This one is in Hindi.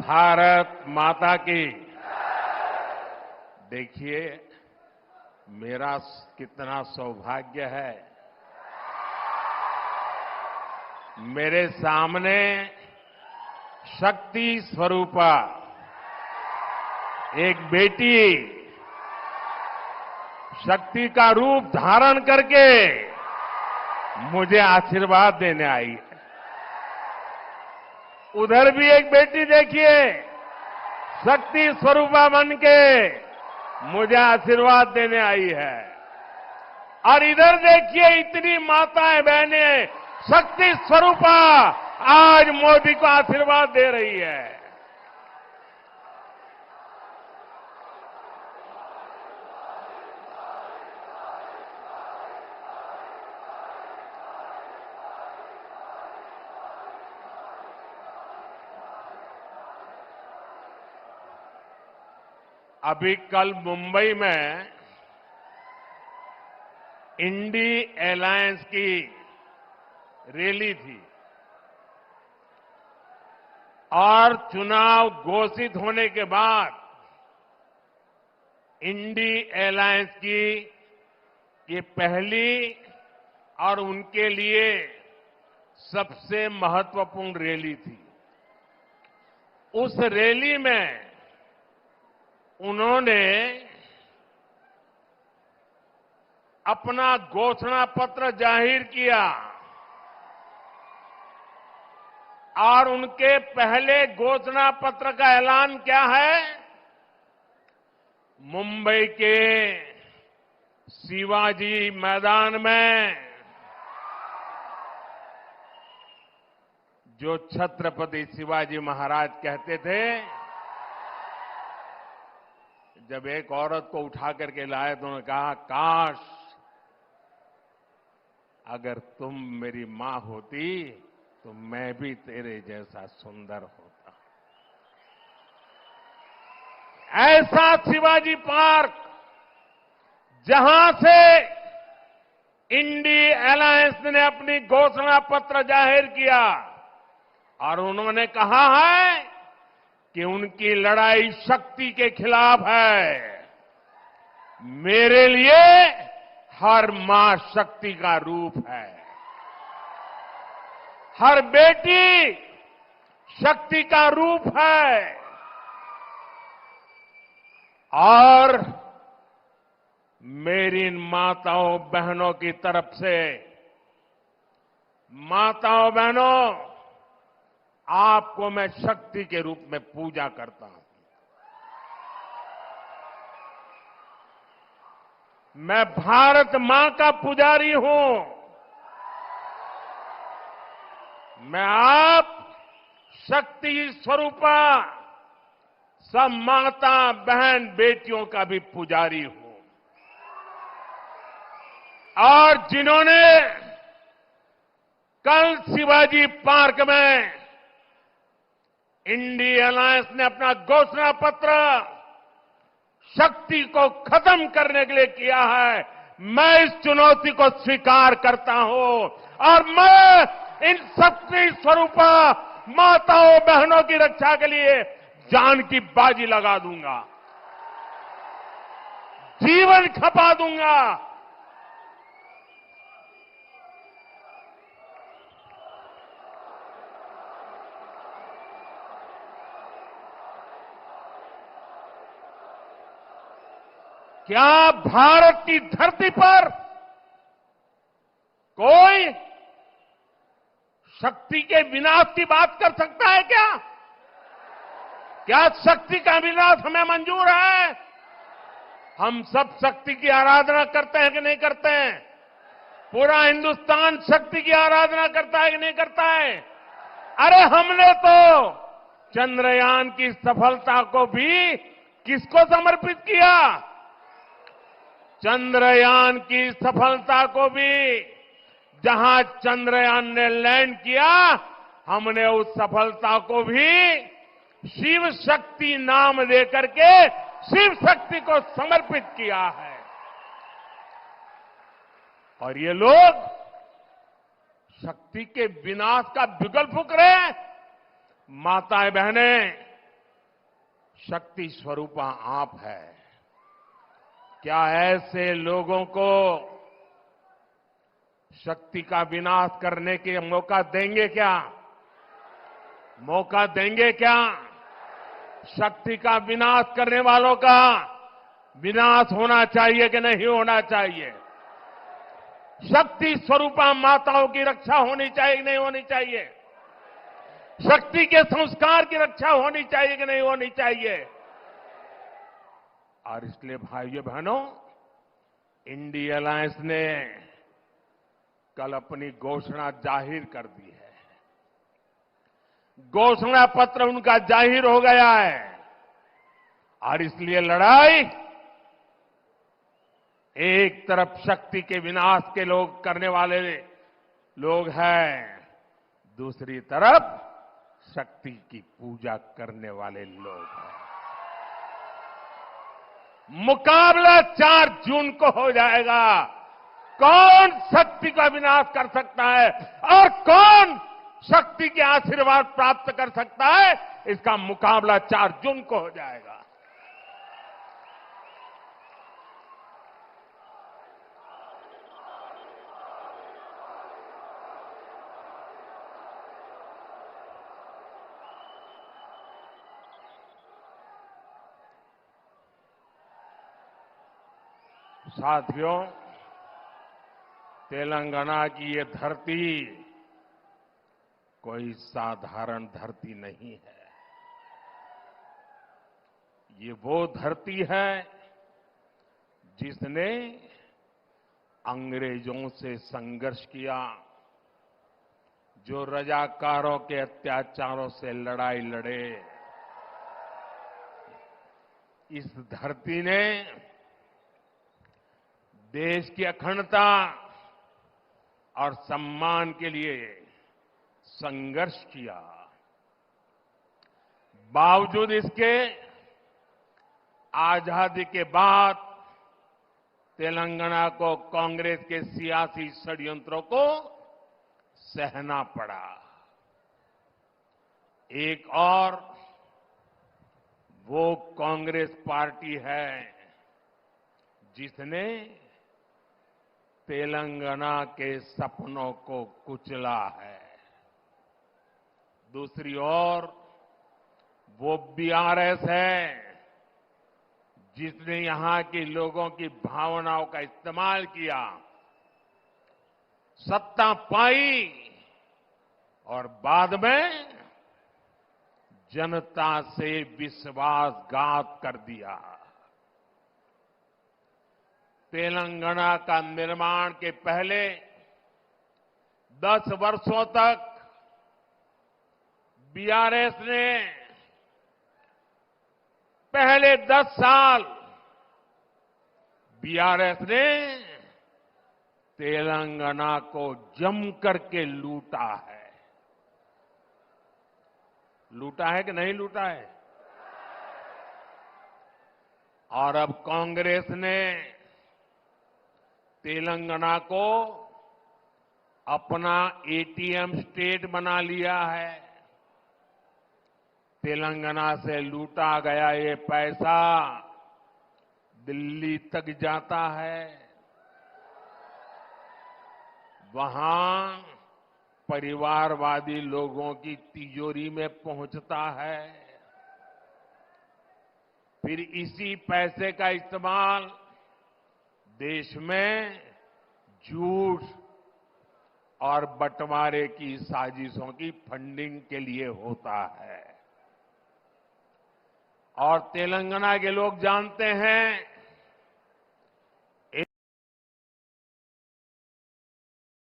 भारत माता की। देखिए, मेरा कितना सौभाग्य है, मेरे सामने शक्ति स्वरूपा एक बेटी शक्ति का रूप धारण करके मुझे आशीर्वाद देने आई है। उधर भी एक बेटी देखिए, शक्ति स्वरूपा बन के मुझे आशीर्वाद देने आई है। और इधर देखिए, इतनी माताएं बहनें शक्ति स्वरूपा आज मोदी को आशीर्वाद दे रही है। अभी कल मुंबई में इंडी एलायंस की रैली थी और चुनाव घोषित होने के बाद इंडी एलायंस की ये पहली और उनके लिए सबसे महत्वपूर्ण रैली थी। उस रैली में उन्होंने अपना घोषणा पत्र जाहिर किया और उनके पहले घोषणा पत्र का ऐलान क्या है? मुंबई के शिवाजी मैदान में जो छत्रपति शिवाजी महाराज कहते थे, जब एक औरत को उठा करके लाए तो उन्होंने कहा, काश अगर तुम मेरी मां होती तो मैं भी तेरे जैसा सुंदर होता। ऐसा शिवाजी पार्क, जहां से इंडी एलायंस ने अपनी घोषणा पत्र जाहिर किया और उन्होंने कहा है कि उनकी लड़ाई शक्ति के खिलाफ है। मेरे लिए हर मां शक्ति का रूप है, हर बेटी शक्ति का रूप है। और मेरी इन माताओं बहनों की तरफ से, माताओं बहनों, आपको मैं शक्ति के रूप में पूजा करता हूं। मैं भारत मां का पुजारी हूं। मैं आप शक्ति स्वरूपा सब माता बहन बेटियों का भी पुजारी हूं। और जिन्होंने कल शिवाजी पार्क में इंडी एलायंस ने अपना घोषणा पत्र शक्ति को खत्म करने के लिए किया है, मैं इस चुनौती को स्वीकार करता हूं और मैं इन शक्ति स्वरूपा माताओं बहनों की रक्षा के लिए जान की बाजी लगा दूंगा, जीवन खपा दूंगा। क्या भारत की धरती पर कोई शक्ति के विनाश की बात कर सकता है क्या? क्या शक्ति का विनाश हमें मंजूर है? हम सब शक्ति की आराधना करते हैं कि नहीं करते हैं? पूरा हिंदुस्तान शक्ति की आराधना करता है कि नहीं करता है? अरे हमने तो चंद्रयान की सफलता को भी किसको समर्पित किया? चंद्रयान की सफलता को भी, जहां चंद्रयान ने लैंड किया, हमने उस सफलता को भी शिव शक्ति नाम देकर के शिव शक्ति को समर्पित किया है। और ये लोग शक्ति के विनाश का बिगुल फूंक रहे हैं। माताएं बहनें, शक्ति स्वरूपा आप है। क्या ऐसे लोगों को शक्ति का विनाश करने के मौका देंगे क्या? मौका देंगे क्या? शक्ति का विनाश करने वालों का विनाश होना चाहिए कि नहीं होना चाहिए? शक्ति स्वरूपा माताओं की रक्षा होनी चाहिए कि नहीं होनी चाहिए? शक्ति के संस्कार की रक्षा होनी चाहिए कि नहीं होनी चाहिए? और इसलिए भाइयों बहनों, इंडिया अलायंस ने कल अपनी घोषणा जाहिर कर दी है। घोषणा पत्र उनका जाहिर हो गया है और इसलिए लड़ाई एक तरफ शक्ति के विनाश के लोग करने वाले लोग हैं, दूसरी तरफ शक्ति की पूजा करने वाले लोग हैं। मुकाबला 4 जून को हो जाएगा। कौन शक्ति का विनाश कर सकता है और कौन शक्ति के आशीर्वाद प्राप्त कर सकता है, इसका मुकाबला 4 जून को हो जाएगा। साथियों, तेलंगाना की ये धरती कोई साधारण धरती नहीं है। ये वो धरती है जिसने अंग्रेजों से संघर्ष किया, जो रजाकारों के अत्याचारों से लड़ाई लड़े। इस धरती ने देश की अखंडता और सम्मान के लिए संघर्ष किया। बावजूद इसके आजादी के बाद तेलंगाना को कांग्रेस के सियासी षड्यंत्रों को सहना पड़ा। एक और वो कांग्रेस पार्टी है जिसने तेलंगाना के सपनों को कुचला है। दूसरी ओर वो बीआरएस है जिसने यहां के लोगों की भावनाओं का इस्तेमाल किया, सत्ता पाई और बाद में जनता से विश्वासघात कर दिया। तेलंगाना का निर्माण के पहले 10 वर्षों तक बीआरएस ने, पहले 10 साल बीआरएस ने तेलंगाना को जम करके लूटा है। लूटा है कि नहीं लूटा है? और अब कांग्रेस ने तेलंगाना को अपना एटीएम स्टेट बना लिया है। तेलंगाना से लूटा गया ये पैसा दिल्ली तक जाता है, वहां परिवारवादी लोगों की तिजोरी में पहुंचता है। फिर इसी पैसे का इस्तेमाल देश में झूठ और बंटवारे की साजिशों की फंडिंग के लिए होता है। और तेलंगाना के लोग जानते हैं